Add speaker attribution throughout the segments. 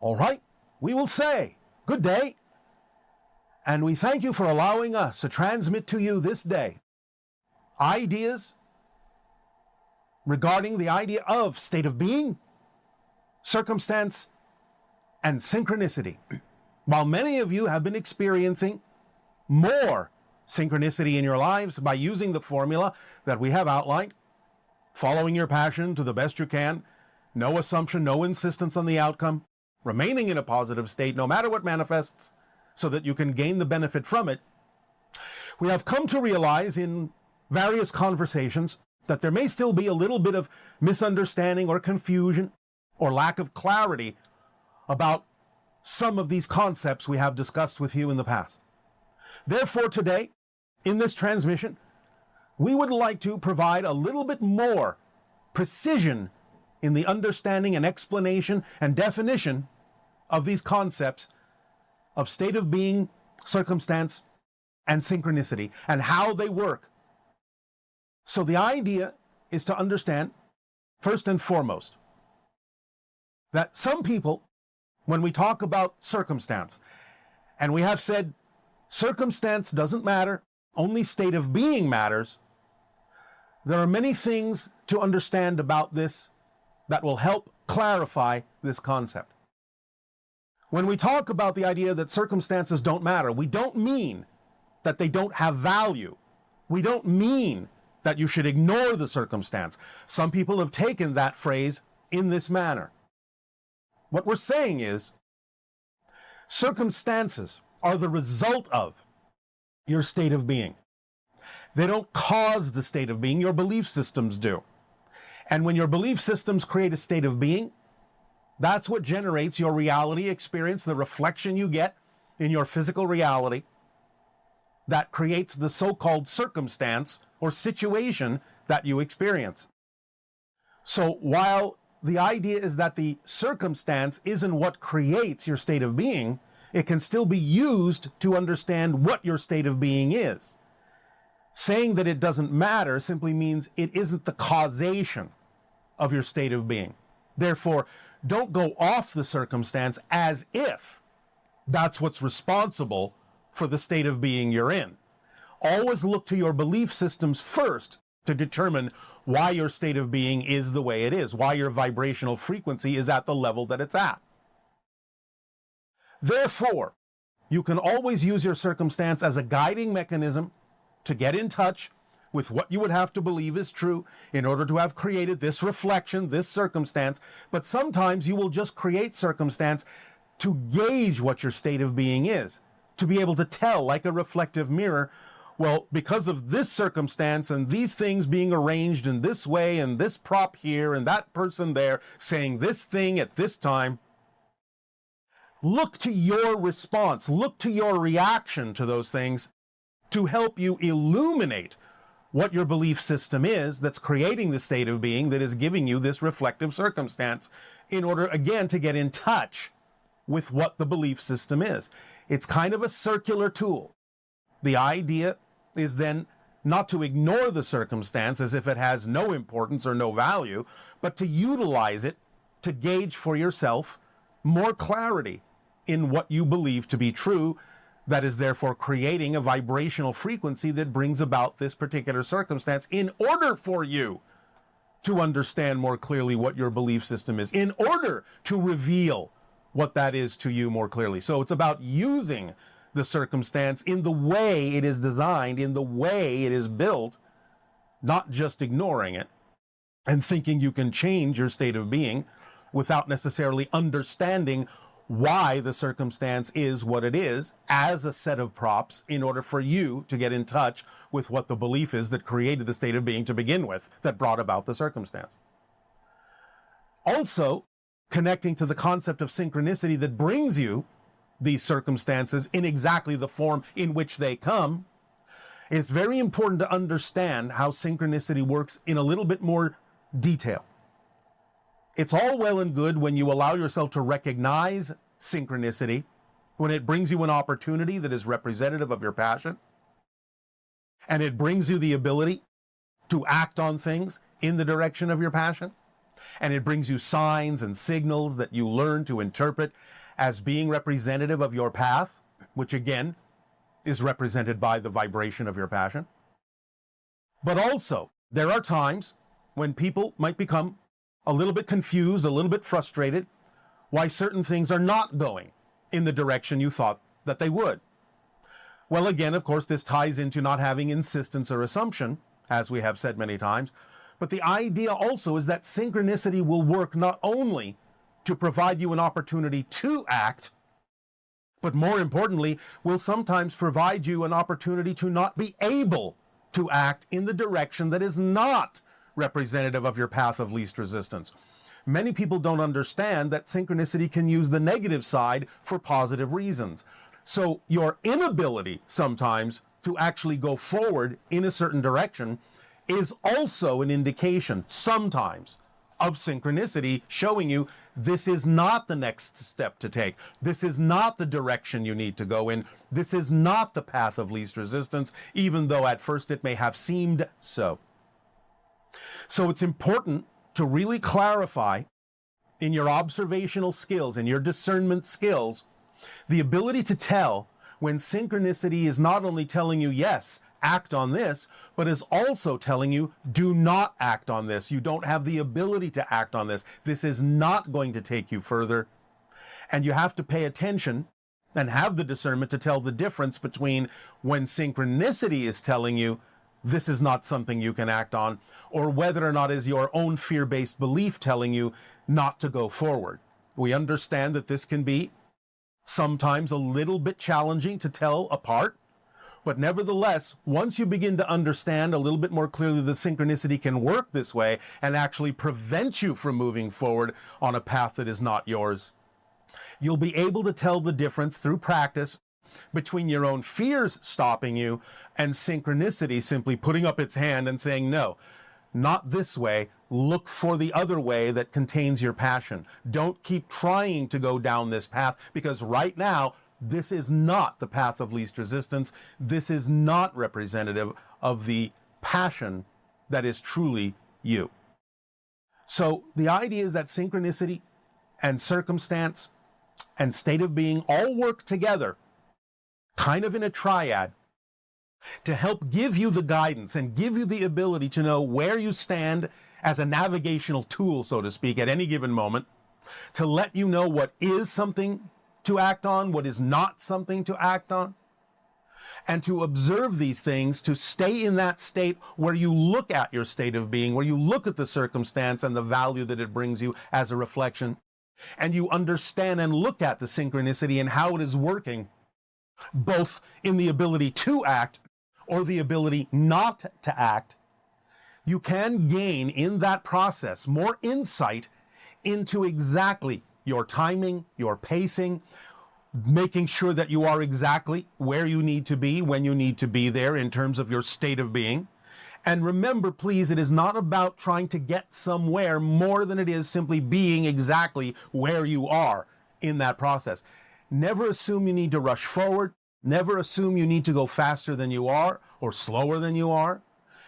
Speaker 1: All right, we will say good day, and we thank you for allowing us to transmit to you this day ideas regarding the idea of state of being, circumstance, and synchronicity. While many of you have been experiencing more synchronicity in your lives by using the formula that we have outlined, following your passion to the best you can, no assumption, no insistence on the outcome, remaining in a positive state no matter what manifests so that you can gain the benefit from it, we have come to realize in various conversations that there may still be a little bit of misunderstanding or confusion or lack of clarity about some of these concepts we have discussed with you in the past. Therefore, today, in this transmission, we would like to provide a little bit more precision in the understanding and explanation and definition of these concepts of state of being, circumstance, and synchronicity, and how they work. So the idea is to understand, first and foremost, that some people, when we talk about circumstance, and we have said circumstance doesn't matter, only state of being matters, there are many things to understand about this that will help clarify this concept. When we talk about the idea that circumstances don't matter, we don't mean that they don't have value. We don't mean that you should ignore the circumstance. Some people have taken that phrase in this manner. What we're saying is, circumstances are the result of your state of being. They don't cause the state of being, your belief systems do. And when your belief systems create a state of being, that's what generates your reality experience, the reflection you get in your physical reality that creates the so-called circumstance or situation that you experience. So while the idea is that the circumstance isn't what creates your state of being, it can still be used to understand what your state of being is. Saying that it doesn't matter simply means it isn't the causation of your state of being. Therefore, don't go off the circumstance as if that's what's responsible for the state of being you're in. Always look to your belief systems first to determine why your state of being is the way it is, why your vibrational frequency is at the level that it's at. Therefore, you can always use your circumstance as a guiding mechanism to get in touch with what you would have to believe is true in order to have created this reflection, this circumstance. But sometimes you will just create circumstance to gauge what your state of being is, to be able to tell, like a reflective mirror, well, because of this circumstance and these things being arranged in this way and this prop here and that person there saying this thing at this time, look to your response, look to your reaction to those things to help you illuminate what your belief system is that's creating the state of being that is giving you this reflective circumstance in order, again, to get in touch with what the belief system is. It's kind of a circular tool. The idea is then not to ignore the circumstance as if it has no importance or no value, but to utilize it to gauge for yourself more clarity in what you believe to be true, that is therefore creating a vibrational frequency that brings about this particular circumstance in order for you to understand more clearly what your belief system is, in order to reveal what that is to you more clearly. So it's about using the circumstance in the way it is designed, in the way it is built, not just ignoring it and thinking you can change your state of being without necessarily understanding why the circumstance is what it is as a set of props in order for you to get in touch with what the belief is that created the state of being to begin with, that brought about the circumstance. Also, connecting to the concept of synchronicity that brings you these circumstances in exactly the form in which they come, it's very important to understand how synchronicity works in a little bit more detail. It's all well and good when you allow yourself to recognize synchronicity, when it brings you an opportunity that is representative of your passion, and it brings you the ability to act on things in the direction of your passion, and it brings you signs and signals that you learn to interpret as being representative of your path, which again is represented by the vibration of your passion. But also, there are times when people might become a little bit confused, a little bit frustrated, why certain things are not going in the direction you thought that they would. Well, again, of course, this ties into not having insistence or assumption, as we have said many times. But the idea also is that synchronicity will work not only to provide you an opportunity to act, but more importantly, will sometimes provide you an opportunity to not be able to act in the direction that is not representative of your path of least resistance. Many people don't understand that synchronicity can use the negative side for positive reasons. So your inability sometimes to actually go forward in a certain direction is also an indication sometimes of synchronicity, showing you this is not the next step to take. This is not the direction you need to go in. This is not the path of least resistance, even though at first it may have seemed so. So it's important to really clarify in your observational skills and your discernment skills the ability to tell when synchronicity is not only telling you, yes, act on this, but is also telling you, do not act on this. You don't have the ability to act on this. This is not going to take you further. And you have to pay attention and have the discernment to tell the difference between when synchronicity is telling you this is not something you can act on, or whether or not is your own fear-based belief telling you not to go forward. We understand that this can be sometimes a little bit challenging to tell apart, but nevertheless, once you begin to understand a little bit more clearly that synchronicity can work this way and actually prevent you from moving forward on a path that is not yours, you'll be able to tell the difference through practice between your own fears stopping you and synchronicity simply putting up its hand and saying, no, not this way. Look for the other way that contains your passion. Don't keep trying to go down this path, because right now, this is not the path of least resistance. This is not representative of the passion that is truly you. So the idea is that synchronicity and circumstance and state of being all work together, kind of in a triad, to help give you the guidance and give you the ability to know where you stand as a navigational tool, so to speak, at any given moment, to let you know what is something to act on, what is not something to act on, and to observe these things, to stay in that state where you look at your state of being, where you look at the circumstance and the value that it brings you as a reflection, and you understand and look at the synchronicity and how it is working, both in the ability to act or the ability not to act. You can gain in that process more insight into exactly your timing, your pacing, making sure that you are exactly where you need to be when you need to be there in terms of your state of being. And remember, please, it is not about trying to get somewhere more than it is simply being exactly where you are in that process. Never assume you need to rush forward. Never assume you need to go faster than you are or slower than you are.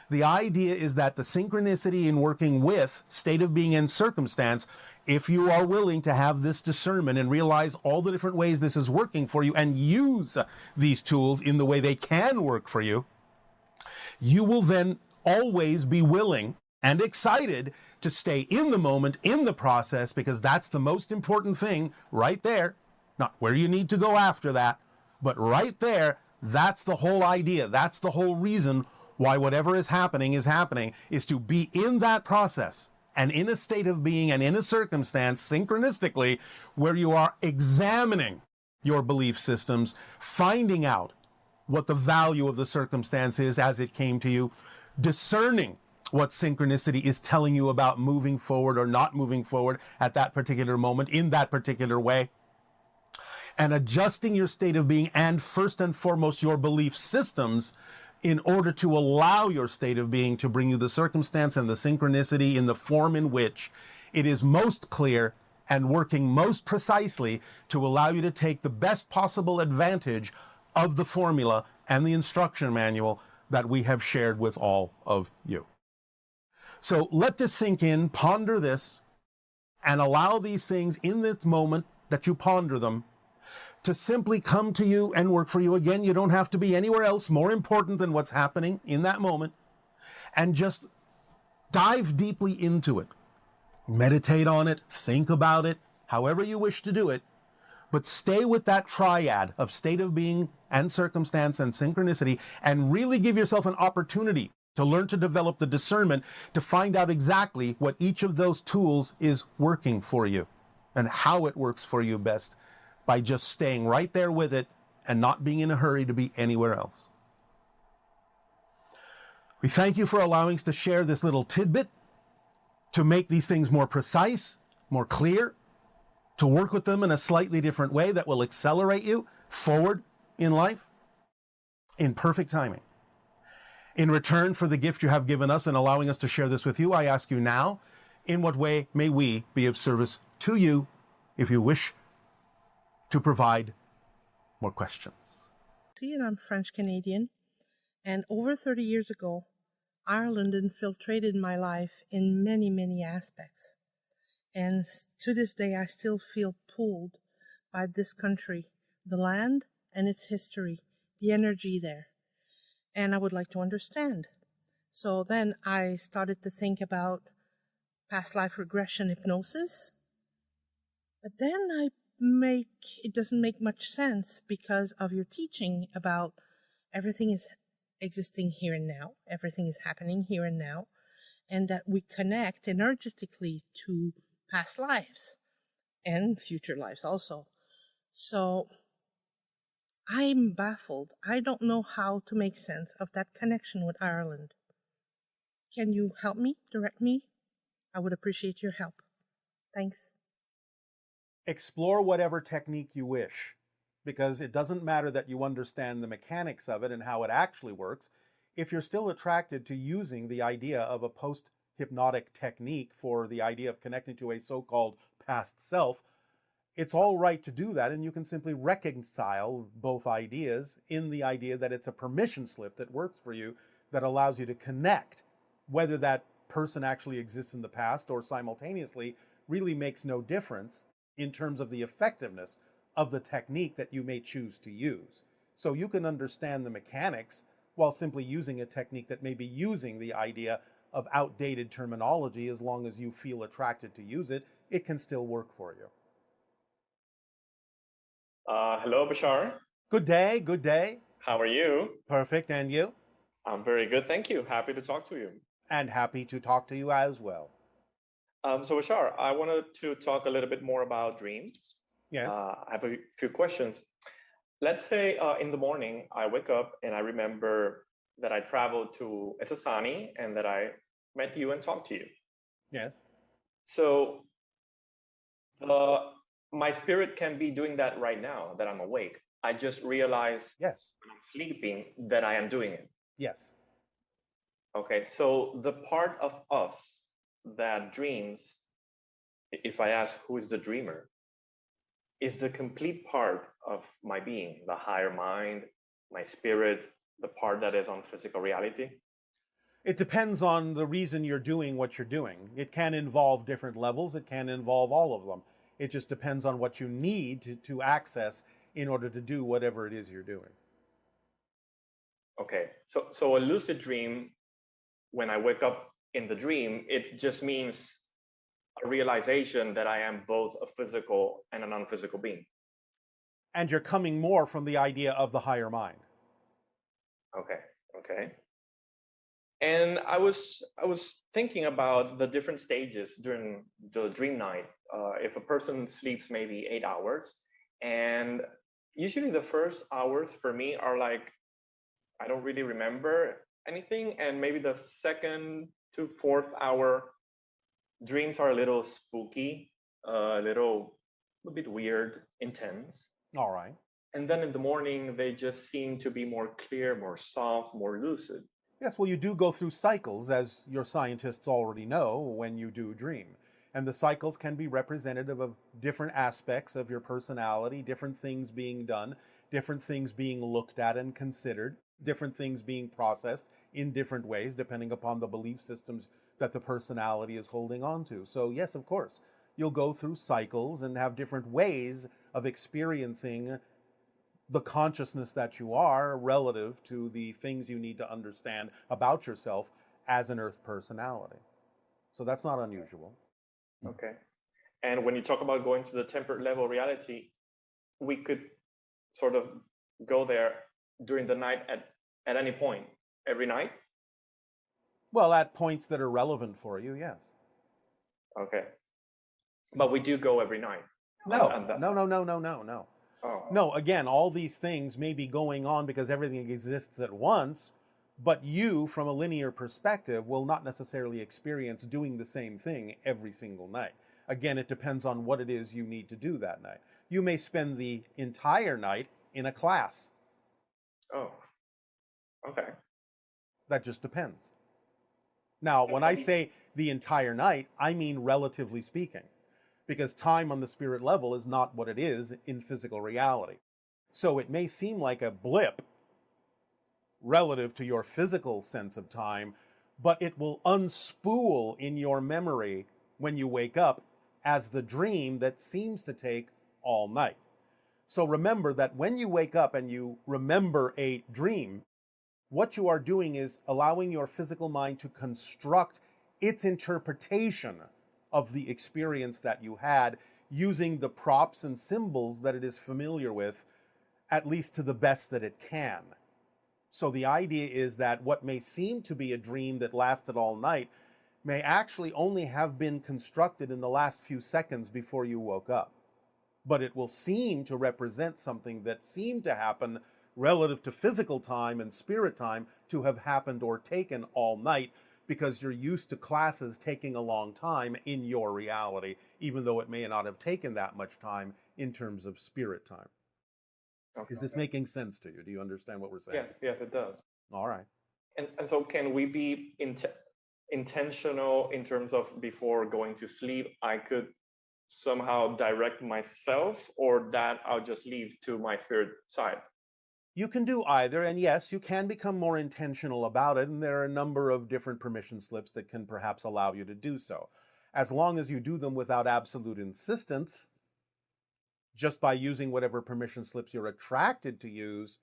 Speaker 1: The idea is that the synchronicity in working with state of being and circumstance, if you are willing to have this discernment and realize all the different ways this is working for you and use these tools in the way they can work for you, you will then always be willing and excited to stay in the moment, in the process, because that's the most important thing right there. Not where you need to go after that, but right there, that's the whole idea. That's the whole reason why whatever is happening, is to be in that process and in a state of being and in a circumstance synchronistically where you are examining your belief systems, finding out what the value of the circumstance is as it came to you, discerning what synchronicity is telling you about moving forward or not moving forward at that particular moment in that particular way, and adjusting your state of being and first and foremost your belief systems in order to allow your state of being to bring you the circumstance and the synchronicity in the form in which it is most clear and working most precisely to allow you to take the best possible advantage of the formula and the instruction manual that we have shared with all of you. So let this sink in, ponder this, and allow these things in this moment that you ponder them to simply come to you and work for you. Again, you don't have to be anywhere else more important than what's happening in that moment, and just dive deeply into it. Meditate on it, think about it, however you wish to do it, but stay with that triad of state of being and circumstance and synchronicity, and really give yourself an opportunity to learn to develop the discernment to find out exactly what each of those tools is working for you and how it works for you best, by just staying right there with it and not being in a hurry to be anywhere else. We thank you for allowing us to share this little tidbit to make these things more precise, more clear, to work with them in a slightly different way that will accelerate you forward in life in perfect timing. In return for the gift you have given us and allowing us to share this with you, I ask you now, in what way may we be of service to you if you wish to provide more questions?
Speaker 2: See, and I'm French Canadian, and over 30 years ago, Ireland infiltrated my life in many, many aspects. And to this day, I still feel pulled by this country, the land and its history, the energy there. And I would like to understand. So then I started to think about past life regression hypnosis. But then it doesn't make much sense because of your teaching about everything is existing here and now, everything is happening here and now, and that we connect energetically to past lives and future lives also. So I'm baffled. I don't know how to make sense of that connection with Ireland. Can you help me, direct me? I would appreciate your help. Thanks.
Speaker 1: Explore whatever technique you wish, because it doesn't matter that you understand the mechanics of it and how it actually works. If you're still attracted to using the idea of a post-hypnotic technique for the idea of connecting to a so-called past self, it's all right to do that, and you can simply reconcile both ideas in the idea that it's a permission slip that works for you, that allows you to connect. Whether that person actually exists in the past or simultaneously really makes no difference in terms of the effectiveness of the technique that you may choose to use. So you can understand the mechanics while simply using a technique that may be using the idea of outdated terminology. As long as you feel attracted to use it, it can still work for you.
Speaker 3: Hello, Bashar.
Speaker 1: Good day, good day.
Speaker 3: How are you?
Speaker 1: Perfect, and you?
Speaker 3: I'm very good, thank you. Happy to talk to you.
Speaker 1: And happy to talk to you as well.
Speaker 3: So Bashar, I wanted to talk a little bit more about dreams.
Speaker 1: Yes.
Speaker 3: I have a few questions. Let's say in the morning, I wake up and I remember that I traveled to Esasani and that I met you and talked to you.
Speaker 1: Yes.
Speaker 3: So my spirit can be doing that right now, that I'm awake. I just realize
Speaker 1: Yes.
Speaker 3: when I'm sleeping that I am doing it.
Speaker 1: Yes.
Speaker 3: Okay, so the part of us that dreams, if I ask who is the dreamer, is the complete part of my being, the higher mind, my spirit, the part that is on physical reality?
Speaker 1: It depends on the reason you're doing what you're doing. It can involve different levels. It can involve all of them. It just depends on what you need to access in order to do whatever it is you're doing.
Speaker 3: Okay, so a lucid dream, when I wake up in the dream, it just means a realization that I am both a physical and a non-physical being.
Speaker 1: And you're coming more from the idea of the higher mind.
Speaker 3: Okay. And I was thinking about the different stages during the dream night. If a person sleeps maybe 8 hours, and usually the first hours for me are like, I don't really remember anything, and maybe the second to fourth hour dreams are a little spooky, a bit weird, intense.
Speaker 1: All right.
Speaker 3: And then in the morning, they just seem to be more clear, more soft, more lucid.
Speaker 1: Yes, well, you do go through cycles, as your scientists already know, when you do dream. And the cycles can be representative of different aspects of your personality, different things being done, different things being looked at and considered, different things being processed in different ways, depending upon the belief systems that the personality is holding on to. So yes, of course, you'll go through cycles and have different ways of experiencing the consciousness that you are relative to the things you need to understand about yourself as an earth personality. So that's not unusual.
Speaker 3: Okay. And when you talk about going to the temperate level reality, we could sort of go there during the night at any point, every night?
Speaker 1: Well, at points that are relevant for you, yes.
Speaker 3: Okay. But we do go every night.
Speaker 1: No,
Speaker 3: And that-
Speaker 1: no.
Speaker 3: Oh,
Speaker 1: No, again, all these things may be going on because everything exists at once, but you, from a linear perspective, will not necessarily experience doing the same thing every single night. Again, it depends on what it is you need to do that night. You may spend the entire night in a class.
Speaker 3: oh, okay.
Speaker 1: That just depends. Now, when I
Speaker 3: Okay.
Speaker 1: say the entire night, I mean relatively speaking, because time on the spirit level is not what it is in physical reality. So it may seem like a blip relative to your physical sense of time, but it will unspool in your memory when you wake up as the dream that seems to take all night. So remember that when you wake up and you remember a dream, what you are doing is allowing your physical mind to construct its interpretation of the experience that you had using the props and symbols that it is familiar with, at least to the best that it can. So the idea is that what may seem to be a dream that lasted all night may actually only have been constructed in the last few seconds before you woke up. But it will seem to represent something that seemed to happen relative to physical time and spirit time to have happened or taken all night, because you're used to classes taking a long time in your reality, even though it may not have taken that much time in terms of spirit time.
Speaker 3: Okay.
Speaker 1: Is this making sense to you? Do you understand what we're saying?
Speaker 3: Yes, it does.
Speaker 1: All right.
Speaker 3: And so can we be intentional in terms of before going to sleep, I could somehow direct myself, or that I'll just leave to my spirit side?
Speaker 1: You can do either, and yes, you can become more intentional about it, and there are a number of different permission slips that can perhaps allow you to do so. As long as you do them without absolute insistence, just by using whatever permission slips you're attracted to use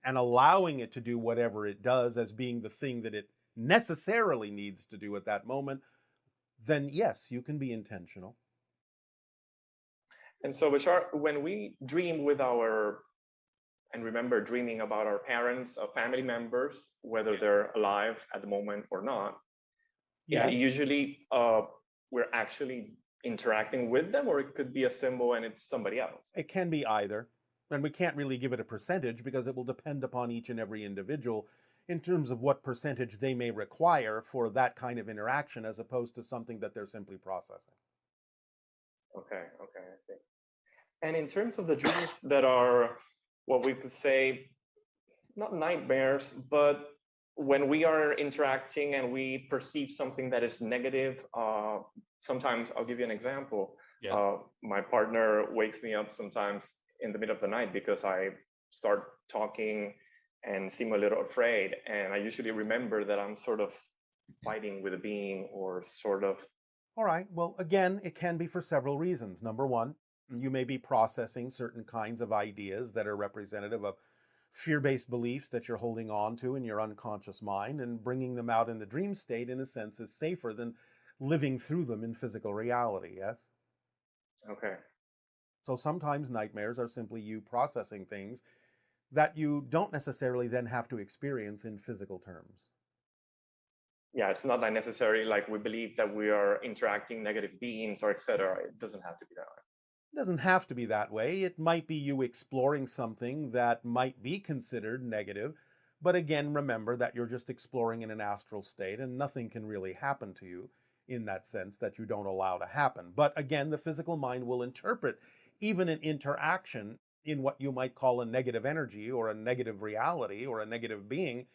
Speaker 1: and allowing it to do whatever it does as being the thing that it necessarily needs to do at that moment, then yes, you can be intentional.
Speaker 3: And so, Bashar, when we dream with and remember dreaming about our parents, our family members, whether they're alive at the moment or not,
Speaker 1: Yes.
Speaker 3: usually we're actually interacting with them, or it could be a symbol and it's somebody else.
Speaker 1: It can be either. And we can't really give it a percentage because it will depend upon each and every individual in terms of what percentage they may require for that kind of interaction, as opposed to something that they're simply processing.
Speaker 3: Okay, I see. And in terms of the dreams that are what we could say, not nightmares, but when we are interacting and we perceive something that is negative, sometimes I'll give you an example.
Speaker 1: Yes.
Speaker 3: My partner wakes me up sometimes in the middle of the night because I start talking and seem a little afraid. And I usually remember that I'm sort of fighting with a being, or sort of.
Speaker 1: All right. Well, again, it can be for several reasons. Number one, you may be processing certain kinds of ideas that are representative of fear-based beliefs that you're holding on to in your unconscious mind, and bringing them out in the dream state, in a sense, is safer than living through them in physical reality, yes?
Speaker 3: Okay.
Speaker 1: So sometimes nightmares are simply you processing things that you don't necessarily then have to experience in physical terms.
Speaker 3: Yeah, it's not like necessarily like we believe that we are interacting negative beings or etc. It doesn't have to be that way.
Speaker 1: It doesn't have to be that way. It might be you exploring something that might be considered negative, but again, remember that you're just exploring in an astral state, and nothing can really happen to you in that sense that you don't allow to happen. But again, the physical mind will interpret even an interaction in what you might call a negative energy or a negative reality or a negative being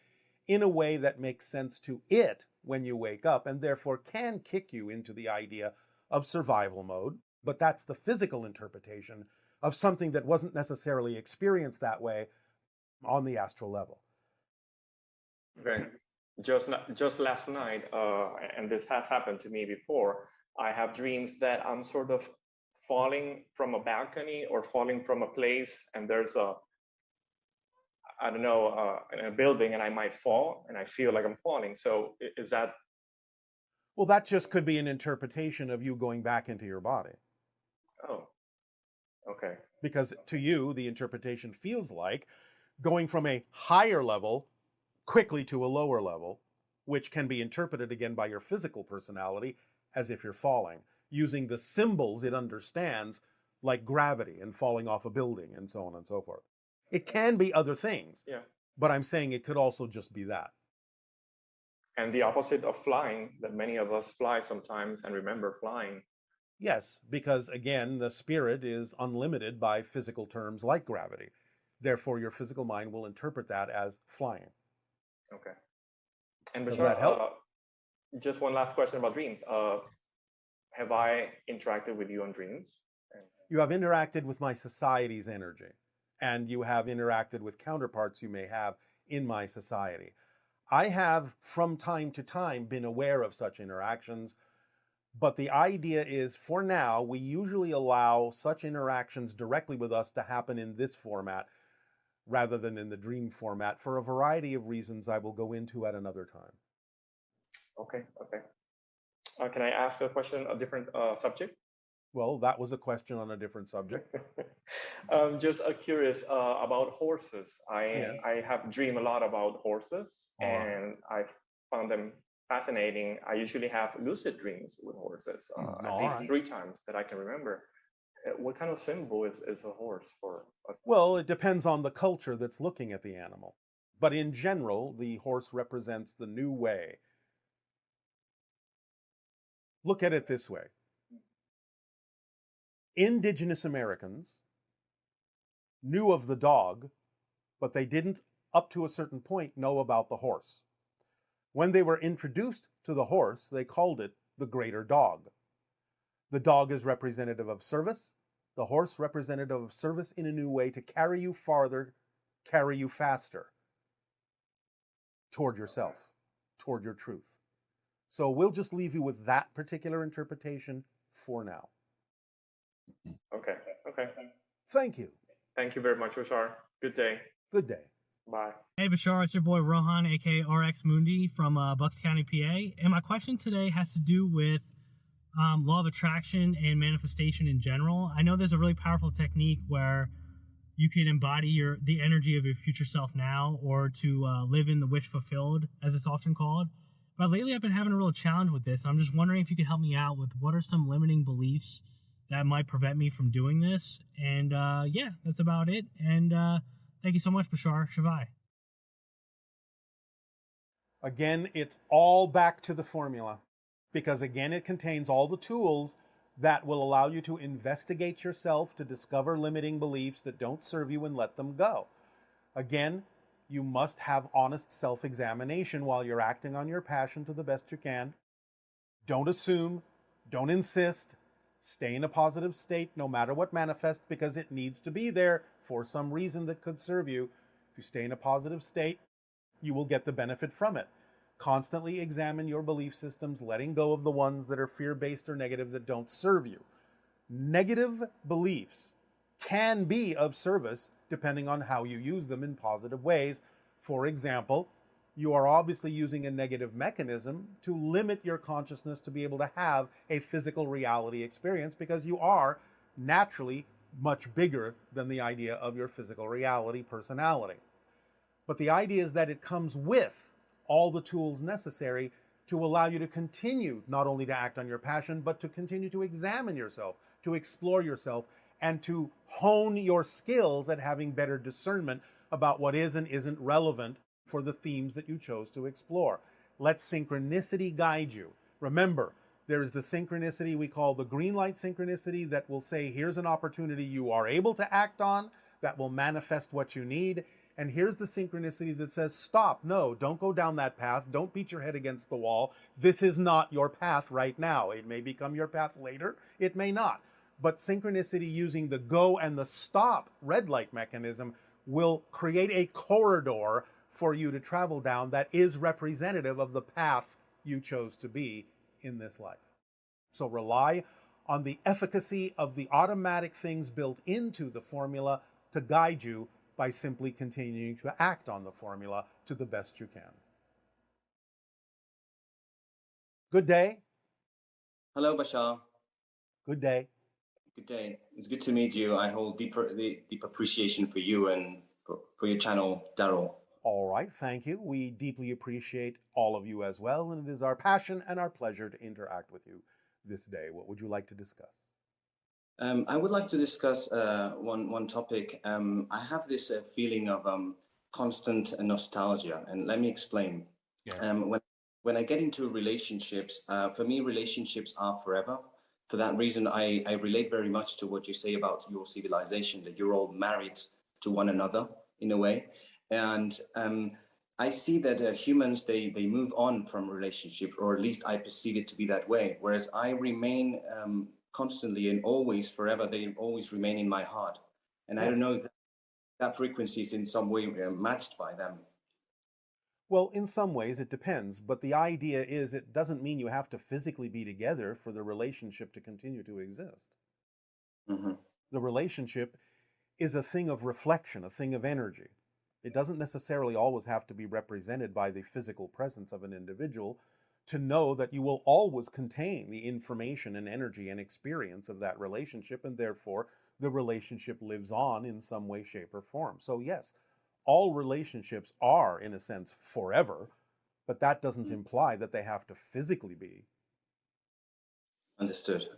Speaker 1: in a way that makes sense to it when you wake up, and therefore can kick you into the idea of survival mode. But that's the physical interpretation of something that wasn't necessarily experienced that way on the astral level.
Speaker 3: Okay. Just last night, and this has happened to me before. I have dreams that I'm sort of falling from a balcony or falling from a place, and there's a, I don't know, a building, and I might fall, and I feel like I'm falling. So is that?
Speaker 1: Well, that just could be an interpretation of you going back into your body.
Speaker 3: Oh, okay.
Speaker 1: Because to you, the interpretation feels like going from a higher level quickly to a lower level, which can be interpreted again by your physical personality as if you're falling, using the symbols it understands, like gravity and falling off a building and so on and so forth. It can be other things,
Speaker 3: Yeah.
Speaker 1: but I'm saying it could also just be that.
Speaker 3: And the opposite of flying, that many of us fly sometimes and remember flying.
Speaker 1: Yes, because again, the spirit is unlimited by physical terms like gravity. Therefore, your physical mind will interpret that as flying.
Speaker 3: Okay. And
Speaker 1: Does
Speaker 3: Bashar,
Speaker 1: that help?
Speaker 3: just one last question about dreams. Have I interacted with you on dreams?
Speaker 1: You have interacted with my society's energy, and you have interacted with counterparts you may have in my society. I have, from time to time, been aware of such interactions, but the idea is, for now, we usually allow such interactions directly with us to happen in this format rather than in the dream format for a variety of reasons I will go into at another time.
Speaker 3: Okay, okay. Can I ask a question, a different subject?
Speaker 1: Well, that was a question on a different subject.
Speaker 3: Just curious about horses.
Speaker 1: Yes.
Speaker 3: I have dreamed a lot about horses,
Speaker 1: All right.
Speaker 3: and I found them fascinating. I usually have lucid dreams with horses, at
Speaker 1: All
Speaker 3: least
Speaker 1: right.
Speaker 3: 3 times that I can remember. What kind of symbol is a horse for us?
Speaker 1: Well, it depends on the culture that's looking at the animal. But in general, the horse represents the new way. Look at it this way. Indigenous Americans knew of the dog, but they didn't, up to a certain point, know about the horse. When they were introduced to the horse, they called it the greater dog. The dog is representative of service, the horse representative of service in a new way to carry you farther, carry you faster toward yourself, toward your truth. So we'll just leave you with that particular interpretation for now.
Speaker 3: Okay, okay.
Speaker 1: Thank you.
Speaker 3: Thank you very much, Bashar. Good day.
Speaker 1: Good day.
Speaker 3: Bye.
Speaker 4: Hey Bashar, it's your boy Rohan, aka RX Mundi from Bucks County, PA. And my question today has to do with law of attraction and manifestation in general. I know there's a really powerful technique where you can embody the energy of your future self now, or to live in the wish fulfilled, as it's often called. But lately I've been having a real challenge with this. I'm just wondering if you could help me out with what are some limiting beliefs that might prevent me from doing this. And yeah, that's about it. And thank you so much, Bashar. Shavai.
Speaker 1: Again, it's all back to the formula, because again, it contains all the tools that will allow you to investigate yourself, to discover limiting beliefs that don't serve you and let them go. Again, you must have honest self-examination while you're acting on your passion to the best you can. Don't assume, don't insist, stay in a positive state no matter what manifests, because it needs to be there for some reason that could serve you. If you stay in a positive state, you will get the benefit from it. Constantly examine your belief systems, letting go of the ones that are fear-based or negative that don't serve you. Negative beliefs can be of service depending on how you use them in positive ways. For example, you are obviously using a negative mechanism to limit your consciousness to be able to have a physical reality experience, because you are naturally much bigger than the idea of your physical reality personality. But the idea is that it comes with all the tools necessary to allow you to continue not only to act on your passion, but to continue to examine yourself, to explore yourself, and to hone your skills at having better discernment about what is and isn't relevant for the themes that you chose to explore. Let synchronicity guide you. Remember, there is the synchronicity we call the green light synchronicity that will say, here's an opportunity you are able to act on that will manifest what you need. And here's the synchronicity that says, stop, no, don't go down that path. Don't beat your head against the wall. This is not your path right now. It may become your path later. It may not. But synchronicity using the go and the stop red light mechanism will create a corridor for you to travel down that is representative of the path you chose to be in this life. So rely on the efficacy of the automatic things built into the formula to guide you by simply continuing to act on the formula to the best you can. Good day.
Speaker 5: Hello, Bashar.
Speaker 1: Good day.
Speaker 5: Good day. It's good to meet you. I hold deep appreciation for you and for your channel, Daryl.
Speaker 1: All right, thank you. We deeply appreciate all of you as well, and it is our passion and our pleasure to interact with you this day. What would you like to discuss?
Speaker 5: I would like to discuss one topic. I have this feeling of constant nostalgia, and let me explain.
Speaker 1: Yes.
Speaker 5: When I get into relationships, for me, relationships are forever. For that reason, I relate very much to what you say about your civilization, that you're all married to one another in a way. And I see that humans, they move on from relationships, or at least I perceive it to be that way. Whereas I remain constantly and always, forever, they always remain in my heart. And
Speaker 1: Yes.
Speaker 5: I don't know if that frequency is in some way matched by them.
Speaker 1: Well, in some ways it depends, but the idea is it doesn't mean you have to physically be together for the relationship to continue to exist.
Speaker 5: Mm-hmm.
Speaker 1: The relationship is a thing of reflection, a thing of energy. It doesn't necessarily always have to be represented by the physical presence of an individual to know that you will always contain the information and energy and experience of that relationship, and therefore the relationship lives on in some way, shape, or form. So yes, all relationships are, in a sense, forever, but that doesn't imply that they have to physically be.
Speaker 5: Understood.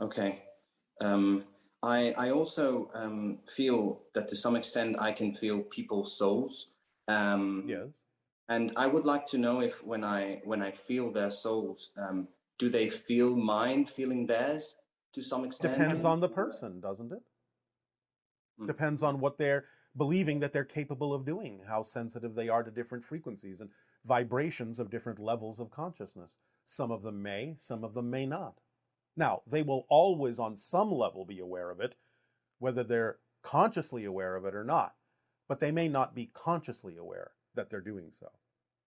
Speaker 5: Okay. I also feel that to some extent I can feel people's souls.
Speaker 1: Yes.
Speaker 5: And I would like to know if when I feel their souls, do they feel mine feeling theirs to some extent?
Speaker 1: Depends on the person, doesn't it? Depends on what they're believing that they're capable of doing, how sensitive they are to different frequencies and vibrations of different levels of consciousness. Some of them may, some of them may not. Now, they will always on some level be aware of it, whether they're consciously aware of it or not, but they may not be consciously aware that they're doing so.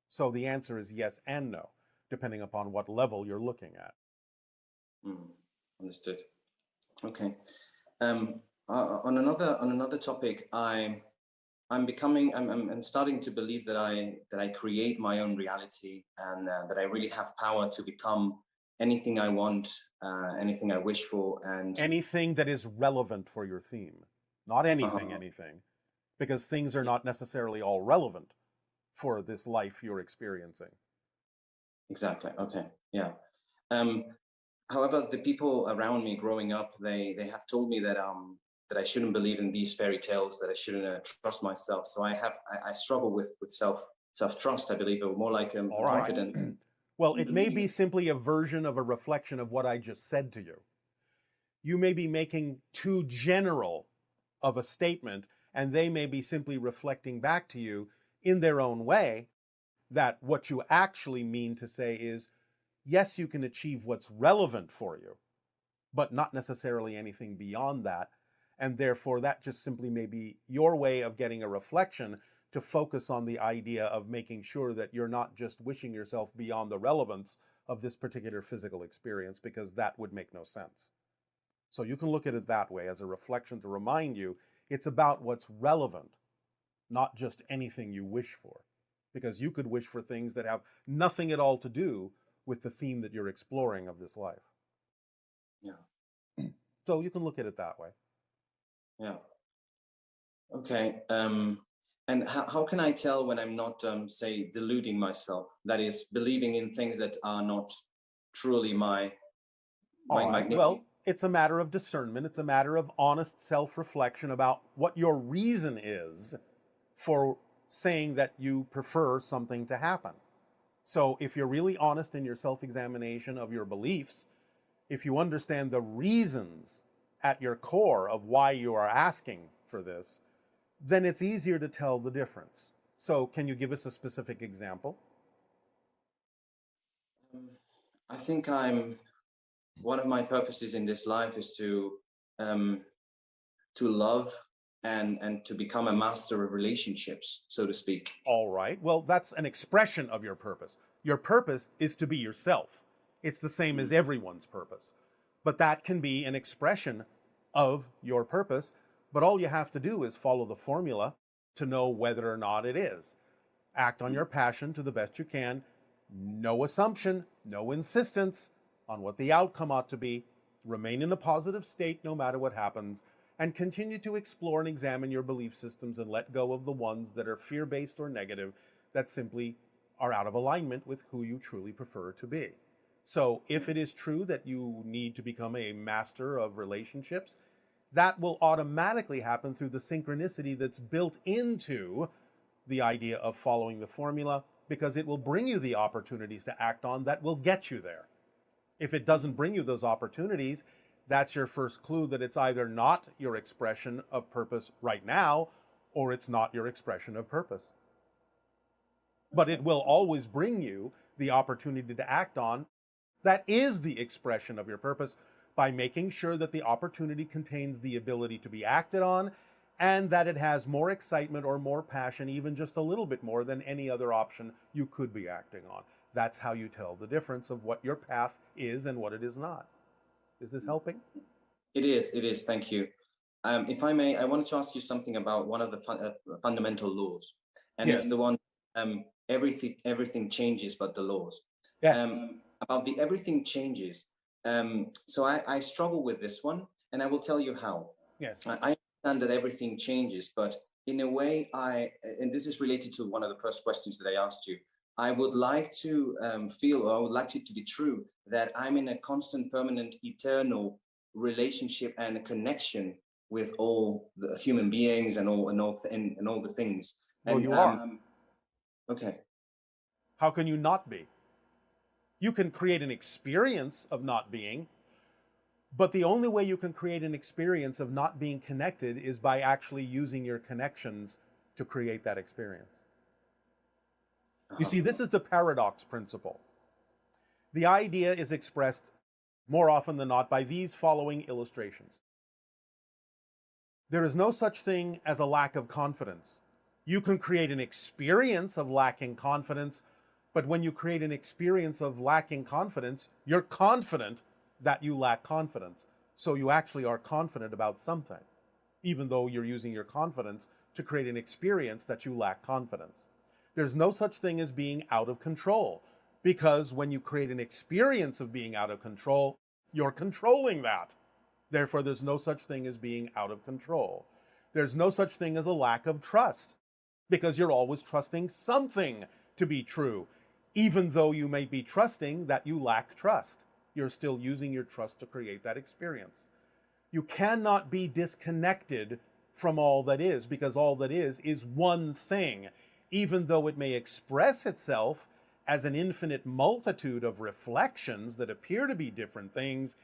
Speaker 1: So the answer is yes and no, depending upon what level you're looking at.
Speaker 5: Understood. Okay. On another topic, I'm starting to believe that I create my own reality, and that I really have power to become anything I want, anything I wish for, and
Speaker 1: anything that is relevant for your theme. Not anything, anything, because things are not necessarily all relevant for this life you're experiencing.
Speaker 5: Exactly. Okay. Yeah. However, the people around me growing up, they have told me that I shouldn't believe in these fairy tales, that I shouldn't trust myself. So I struggle with self trust, I believe, or more like confidence.
Speaker 1: Right. Well, it may be simply a version of a reflection of what I just said to you. You may be making too general of a statement, and they may be simply reflecting back to you in their own way that what you actually mean to say is, yes, you can achieve what's relevant for you, but not necessarily anything beyond that. And therefore, that just simply may be your way of getting a reflection to focus on the idea of making sure that you're not just wishing yourself beyond the relevance of this particular physical experience, because that would make no sense. So you can look at it that way, as a reflection to remind you it's about what's relevant, not just anything you wish for. Because you could wish for things that have nothing at all to do with the theme that you're exploring of this life.
Speaker 5: Yeah.
Speaker 1: So you can look at it that way.
Speaker 5: Yeah. Okay. And how can I tell when I'm not, say, deluding myself? That is, believing in things that are not truly my
Speaker 1: Well, it's a matter of discernment. It's a matter of honest self-reflection about what your reason is for saying that you prefer something to happen. So if you're really honest in your self-examination of your beliefs, if you understand the reasons at your core of why you are asking for this, then it's easier to tell the difference. So can you give us a specific example?
Speaker 5: I think one of my purposes in this life is to love and to become a master of relationships, so to speak.
Speaker 1: All right. Well, that's an expression of your purpose. Your purpose is to be yourself. It's the same as everyone's purpose. But that can be an expression of your purpose. But all you have to do is follow the formula to know whether or not it is. Act on your passion to the best you can. No assumption, no insistence on what the outcome ought to be. Remain in a positive state no matter what happens, and continue to explore and examine your belief systems and let go of the ones that are fear-based or negative, that simply are out of alignment with who you truly prefer to be. So if it is true that you need to become a master of relationships, that will automatically happen through the synchronicity that's built into the idea of following the formula, because it will bring you the opportunities to act on that will get you there. If it doesn't bring you those opportunities, that's your first clue that it's either not your expression of purpose right now, or it's not your expression of purpose. But it will always bring you the opportunity to act on that is the expression of your purpose, by making sure that the opportunity contains the ability to be acted on, and that it has more excitement or more passion, even just a little bit more than any other option you could be acting on. That's how you tell the difference of what your path is and what it is not. Is this helping?
Speaker 5: It is. Thank you. If I may, I wanted to ask you something about one of the fundamental laws, and
Speaker 1: Yes.
Speaker 5: it's the one, everything changes but the laws.
Speaker 1: Yes.
Speaker 5: About the everything changes. So I struggle with this one, and I will tell you how.
Speaker 1: Yes.
Speaker 5: I understand that everything changes, but in a way, and this is related to one of the first questions that I asked you, I would like to feel, or I would like it to be true, that I'm in a constant, permanent, eternal relationship and a connection with all the human beings and all the things.
Speaker 1: Well,
Speaker 5: and
Speaker 1: you are.
Speaker 5: Okay.
Speaker 1: How can you not be? You can create an experience of not being, but the only way you can create an experience of not being connected is by actually using your connections to create that experience. You see, this is the paradox principle. The idea is expressed more often than not by these following illustrations. There is no such thing as a lack of confidence. You can create an experience of lacking confidence, but when you create an experience of lacking confidence, you're confident that you lack confidence. So you actually are confident about something, even though you're using your confidence to create an experience that you lack confidence. There's no such thing as being out of control, because when you create an experience of being out of control, you're controlling that. Therefore, there's no such thing as being out of control. There's no such thing as a lack of trust, because you're always trusting something to be true. Even though you may be trusting that you lack trust, you're still using your trust to create that experience. You cannot be disconnected from all that is, because all that is one thing. Even though it may express itself as an infinite multitude of reflections that appear to be different things,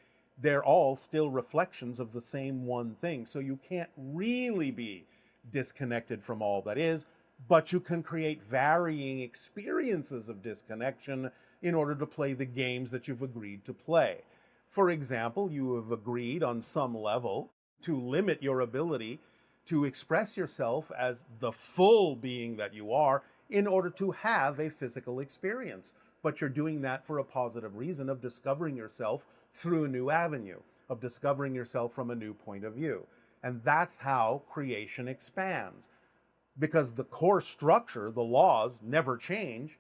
Speaker 1: they're all still reflections of the same one thing. So you can't really be disconnected from all that is, but you can create varying experiences of disconnection in order to play the games that you've agreed to play. For example, you have agreed on some level to limit your ability to express yourself as the full being that you are in order to have a physical experience. But you're doing that for a positive reason of discovering yourself through a new avenue, of discovering yourself from a new point of view. And that's how creation expands. Because the core structure, the laws, never change,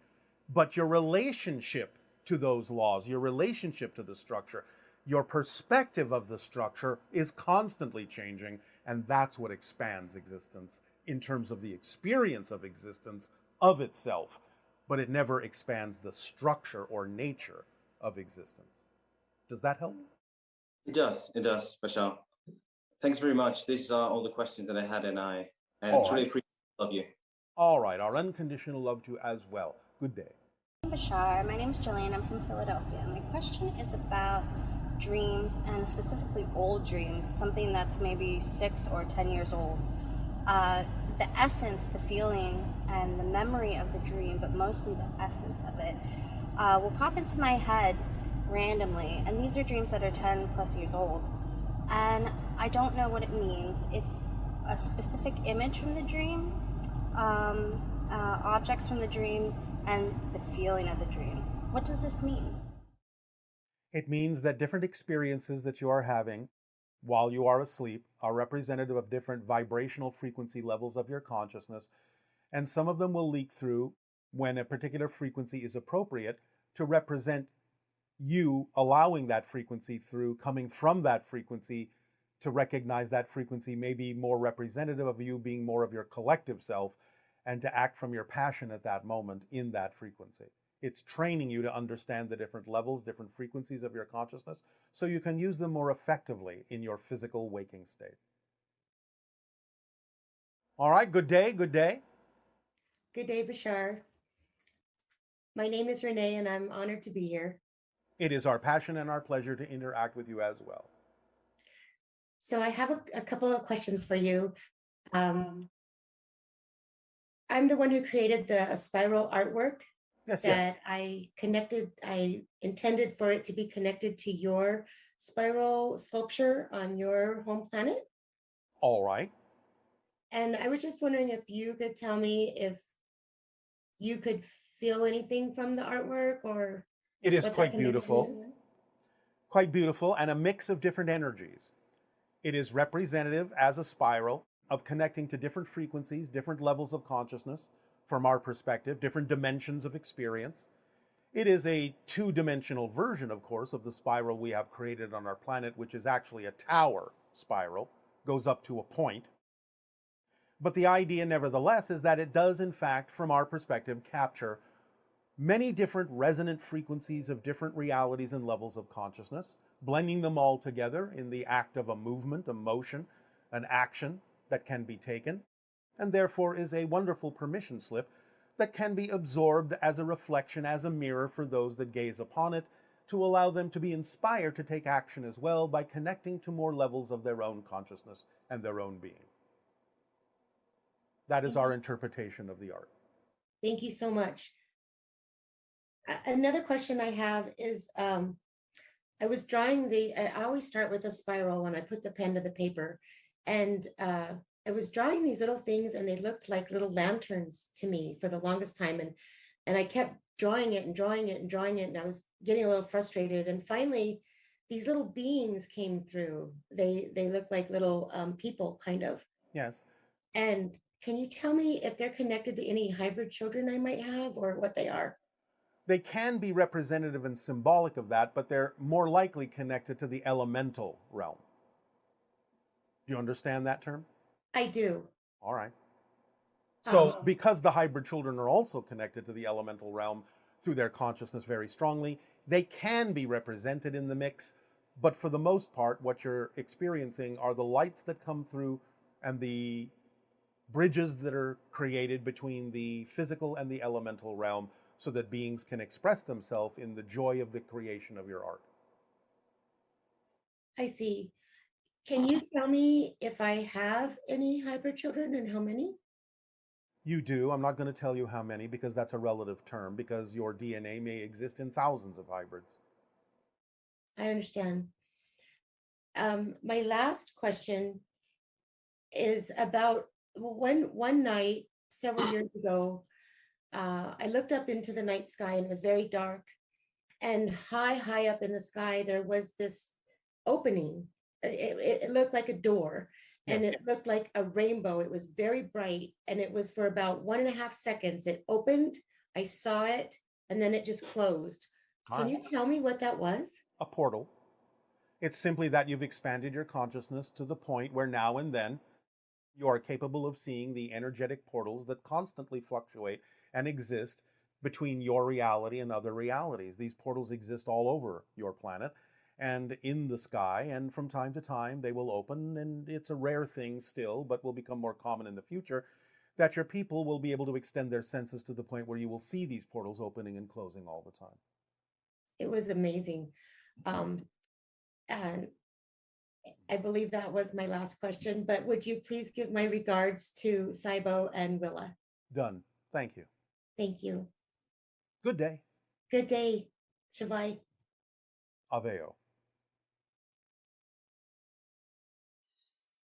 Speaker 1: but your relationship to those laws, your relationship to the structure, your perspective of the structure is constantly changing, and that's what expands existence in terms of the experience of existence of itself, but it never expands the structure or nature of existence. Does that help?
Speaker 5: It does, Bashar. Thanks very much. These are all the questions that I had, and
Speaker 1: All
Speaker 5: truly
Speaker 1: right.
Speaker 5: appreciate love you.
Speaker 1: All right, our unconditional love to you as well. Good day.
Speaker 6: Bashar, my name is Jillian. I'm from Philadelphia. My question is about dreams, and specifically old dreams, something that's maybe 6 or 10 years old. The essence, the feeling, and the memory of the dream, but mostly the essence of it, will pop into my head randomly. And these are dreams that are 10 plus years old. And I don't know what it means. It's a specific image from the dream, objects from the dream, and the feeling of the dream. What does this mean?
Speaker 1: It means that different experiences that you are having while you are asleep are representative of different vibrational frequency levels of your consciousness, and some of them will leak through when a particular frequency is appropriate to represent you allowing that frequency through, coming from that frequency to recognize that frequency may be more representative of you being more of your collective self and to act from your passion at that moment in that frequency. It's training you to understand the different levels, different frequencies of your consciousness, so you can use them more effectively in your physical waking state. All right, good day, good day.
Speaker 7: Good day, Bashar. My name is Renee, and I'm honored to be here.
Speaker 1: It is our passion and our pleasure to interact with you as well.
Speaker 7: So I have a couple of questions for you. I'm the one who created the spiral artwork
Speaker 1: Yes.
Speaker 7: I intended for it to be connected to your spiral sculpture on your home planet.
Speaker 1: All right.
Speaker 7: And I was just wondering if you could tell me if you could feel anything from the artwork, or
Speaker 1: it is
Speaker 7: what the
Speaker 1: quite
Speaker 7: connection
Speaker 1: beautiful.
Speaker 7: is.
Speaker 1: Quite beautiful, and a mix of different energies. It is representative as a spiral of connecting to different frequencies, different levels of consciousness from our perspective, different dimensions of experience. It is a two-dimensional version, of course, of the spiral we have created on our planet, which is actually a tower spiral, goes up to a point. But the idea, nevertheless, is that it does, in fact, from our perspective, capture many different resonant frequencies of different realities and levels of consciousness, blending them all together in the act of a movement, a motion, an action that can be taken, and therefore is a wonderful permission slip that can be absorbed as a reflection, as a mirror for those that gaze upon it, to allow them to be inspired to take action as well by connecting to more levels of their own consciousness and their own being. That is our interpretation of the art.
Speaker 7: Thank you so much. Another question I have is, I was drawing I always start with a spiral when I put the pen to the paper. And I was drawing these little things, and they looked like little lanterns to me for the longest time. And I kept drawing it and drawing it and drawing it. And I was getting a little frustrated. And finally, these little beings came through. They look like little people, kind of.
Speaker 1: Yes.
Speaker 7: And can you tell me if they're connected to any hybrid children I might have, or what they are?
Speaker 1: They can be representative and symbolic of that, but they're more likely connected to the elemental realm. Do you understand that term?
Speaker 7: I do.
Speaker 1: All right. So because the hybrid children are also connected to the elemental realm through their consciousness very strongly, they can be represented in the mix, but for the most part, what you're experiencing are the lights that come through and the bridges that are created between the physical and the elemental realm, so that beings can express themselves in the joy of the creation of your art.
Speaker 7: I see. Can you tell me if I have any hybrid children and how many?
Speaker 1: You do. I'm not going to tell you how many, because that's a relative term, because your DNA may exist in thousands of hybrids.
Speaker 7: I understand. My last question is about one night several years ago, I looked up into the night sky, and it was very dark. And high up in the sky, there was this opening. It looked like a door, and it looked like a rainbow. It was very bright, and it was for about 1.5 seconds. It opened, I saw it, and then it just closed. Can you tell me what that was?
Speaker 1: A portal. It's simply that you've expanded your consciousness to the point where now and then you are capable of seeing the energetic portals that constantly fluctuate and exist between your reality and other realities. These portals exist all over your planet and in the sky, and from time to time they will open, and it's a rare thing still, but will become more common in the future, that your people will be able to extend their senses to the point where you will see these portals opening and closing all the time.
Speaker 7: It was amazing. And I believe that was my last question, but would you please give my regards to Saibo and Willa?
Speaker 1: Done. Thank you.
Speaker 7: Thank you.
Speaker 1: Good day.
Speaker 7: Good day. Shavai.
Speaker 1: Aveo.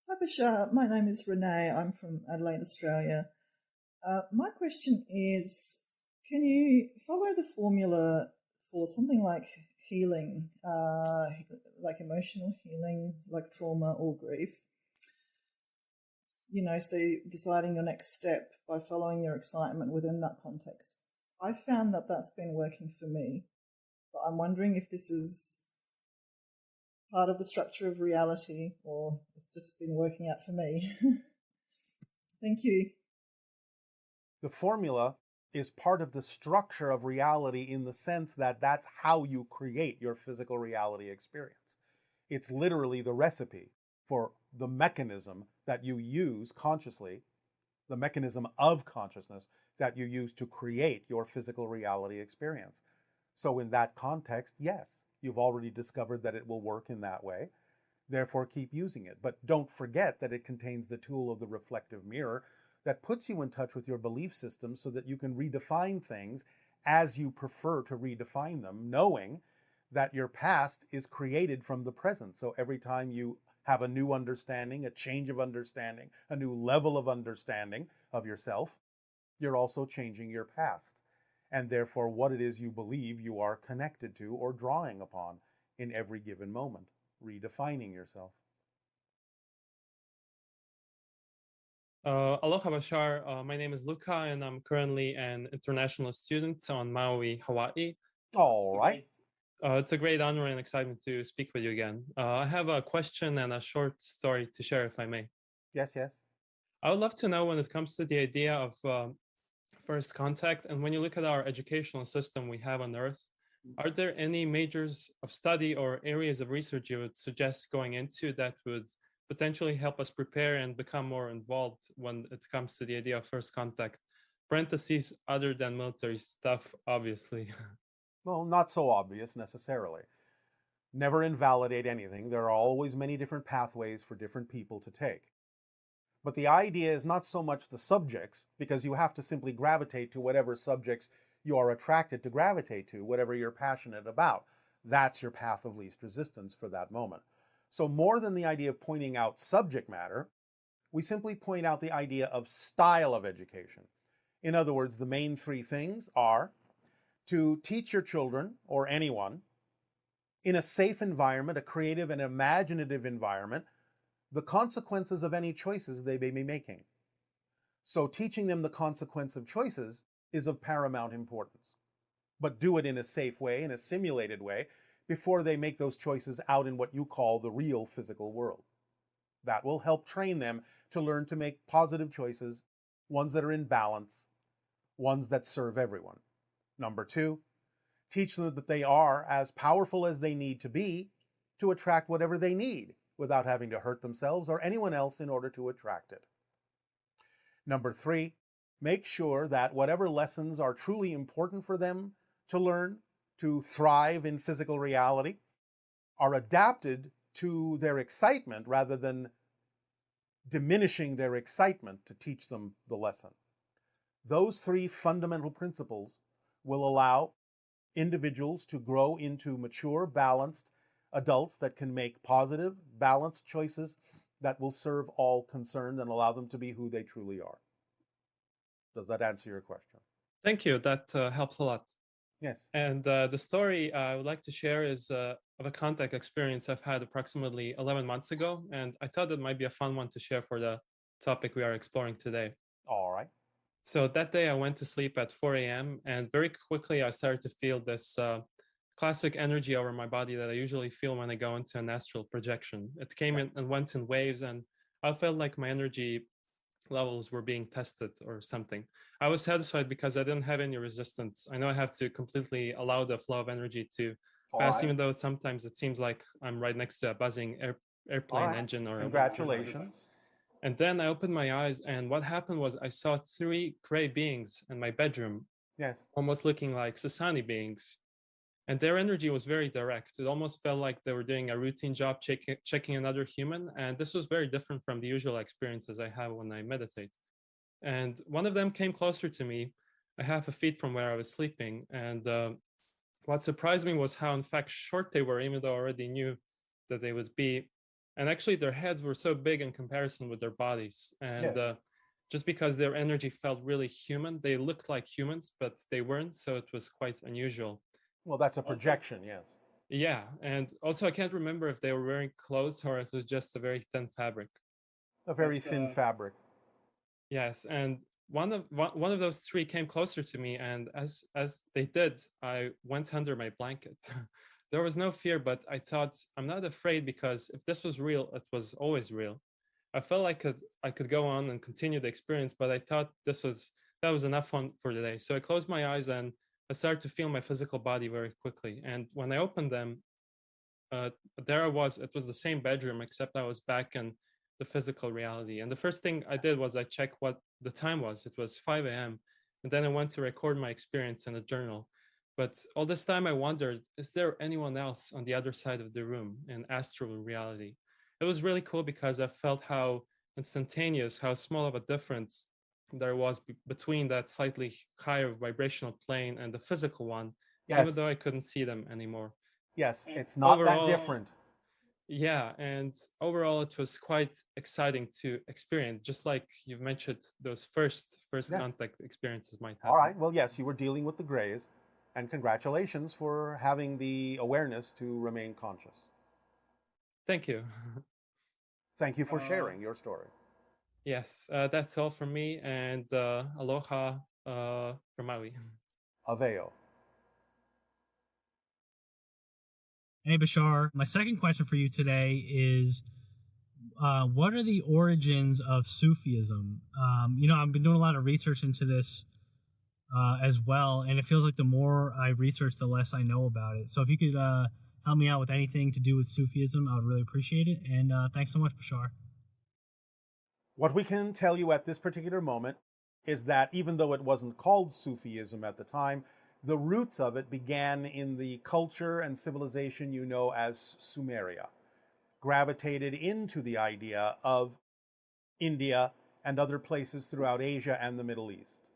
Speaker 8: Hi, Bashar. My name is Renee. I'm from Adelaide, Australia. My question is, can you follow the formula for something like healing, like emotional healing, like trauma or grief. So deciding your next step by following your excitement within that context. I found that that's been working for me, but I'm wondering if this is part of the structure of reality or it's just been working out for me. Thank you.
Speaker 1: The formula is part of the structure of reality in the sense that that's how you create your physical reality experience. It's literally the recipe for the mechanism that you use consciously, the mechanism of consciousness that you use to create your physical reality experience. So in that context, yes, you've already discovered that it will work in that way. Therefore, keep using it. But don't forget that it contains the tool of the reflective mirror that puts you in touch with your belief system so that you can redefine things as you prefer to redefine them, knowing that your past is created from the present. So every time you have a new understanding, a change of understanding, a new level of understanding of yourself, you're also changing your past. And therefore, what it is you believe you are connected to or drawing upon in every given moment, redefining yourself.
Speaker 9: Aloha Bashar. My name is Luca, and I'm currently an international student on Maui, Hawaii.
Speaker 1: All right.
Speaker 9: It's a great honor and excitement to speak with you again. I have a question and a short story to share, if I may.
Speaker 1: Yes, yes.
Speaker 9: I would love to know when it comes to the idea of first contact, and when you look at our educational system we have on Earth, are there any majors of study or areas of research you would suggest going into that would potentially help us prepare and become more involved when it comes to the idea of first contact? Parentheses, other than military stuff, obviously.
Speaker 1: Well, not so obvious necessarily. Never invalidate anything. There are always many different pathways for different people to take. But the idea is not so much the subjects, because you have to simply gravitate to whatever subjects you are attracted to gravitate to, whatever you're passionate about. That's your path of least resistance for that moment. So more than the idea of pointing out subject matter, we simply point out the idea of style of education. In other words, the main three things are to teach your children, or anyone, in a safe environment, a creative and imaginative environment, the consequences of any choices they may be making. So teaching them the consequence of choices is of paramount importance. But do it in a safe way, in a simulated way, before they make those choices out in what you call the real physical world. That will help train them to learn to make positive choices, ones that are in balance, ones that serve everyone. Number two, teach them that they are as powerful as they need to be to attract whatever they need without having to hurt themselves or anyone else in order to attract it. Number three, make sure that whatever lessons are truly important for them to learn to thrive in physical reality are adapted to their excitement rather than diminishing their excitement to teach them the lesson. Those three fundamental principles will allow individuals to grow into mature, balanced adults that can make positive, balanced choices that will serve all concerned and allow them to be who they truly are. Does that answer your question?
Speaker 9: Thank you. That helps a lot.
Speaker 1: Yes.
Speaker 9: And the story I would like to share is of a contact experience I've had approximately 11 months ago. And I thought it might be a fun one to share for the topic we are exploring today.
Speaker 1: All right.
Speaker 9: So that day I went to sleep at 4 a.m. and very quickly I started to feel this classic energy over my body that I usually feel when I go into an astral projection. It came in and went in waves, and I felt like my energy levels were being tested or something. I was satisfied because I didn't have any resistance. I know I have to completely allow the flow of energy to pass, even though sometimes it seems like I'm right next to a buzzing airplane engine or
Speaker 1: Congratulations.
Speaker 9: and then I opened my eyes, and what happened was I saw three gray beings in my bedroom,
Speaker 1: Yes.
Speaker 9: almost looking like Sasani beings. And their energy was very direct. It almost felt like they were doing a routine job checking another human. And this was very different from the usual experiences I have when I meditate. And one of them came closer to me, a half a feet from where I was sleeping. And what surprised me was how, in fact, short they were, even though I already knew that they would be. And actually, their heads were so big in comparison with their bodies. And just because their energy felt really human, they looked like humans, but they weren't. So it was quite unusual.
Speaker 1: Well, that's a projection, yes.
Speaker 9: Yeah, and also I can't remember if they were wearing clothes or if it was just a very thin fabric.
Speaker 1: A very thin fabric.
Speaker 9: Yes, and one of those three came closer to me, and as they did, I went under my blanket. There was no fear, but I thought I'm not afraid because if this was real, it was always real. I felt like I could go on and continue the experience, but I thought that was enough fun for the day. So I closed my eyes and I started to feel my physical body very quickly. And when I opened them, uh, there I was. It was the same bedroom, except I was back in the physical reality. And the first thing I did was I checked what the time was. It was 5 a.m. And then I went to record my experience in a journal. But all this time I wondered, is there anyone else on the other side of the room in astral reality? It was really cool because I felt how instantaneous, how small of a difference there was between that slightly higher vibrational plane and the physical one, even
Speaker 1: Yes,
Speaker 9: though I couldn't see them anymore.
Speaker 1: yes, it's not that
Speaker 9: Overall,
Speaker 1: different.
Speaker 9: yeah, and overall it was quite exciting to experience, just like you've mentioned those first
Speaker 1: Yes.
Speaker 9: contact experiences might
Speaker 1: All
Speaker 9: happen.
Speaker 1: right. Well, yes, you were dealing with the grays, and congratulations for having the awareness to remain conscious.
Speaker 9: Thank you.
Speaker 1: Thank you for sharing your story.
Speaker 9: Yes, that's all from me, and aloha from Maui.
Speaker 1: Aveo.
Speaker 4: Hey, Bashar. My second question for you today is what are the origins of Sufism? I've been doing a lot of research into this as well, and it feels like the more I research, the less I know about it. So if you could help me out with anything to do with Sufism, I would really appreciate it. And thanks so much, Bashar.
Speaker 1: What we can tell you at this particular moment is that even though it wasn't called Sufism at the time, the roots of it began in the culture and civilization you know as Sumeria, gravitated into the idea of India and other places throughout Asia and the Middle East.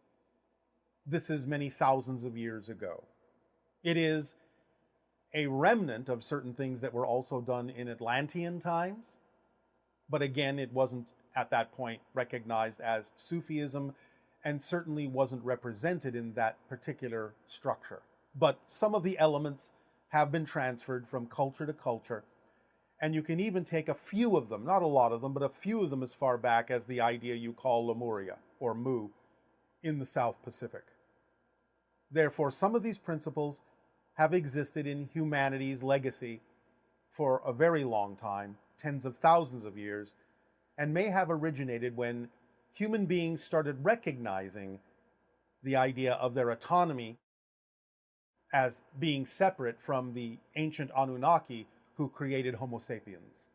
Speaker 1: This is many thousands of years ago. It is a remnant of certain things that were also done in Atlantean times, but again, it wasn't at that point recognized as Sufism and certainly wasn't represented in that particular structure. But some of the elements have been transferred from culture to culture, and you can even take a few of them, not a lot of them, but a few of them as far back as the idea you call Lemuria or Mu in the South Pacific. Therefore, some of these principles have existed in humanity's legacy for a very long time, tens of thousands of years, and may have originated when human beings started recognizing the idea of their autonomy as being separate from the ancient Anunnaki who created Homo sapiens.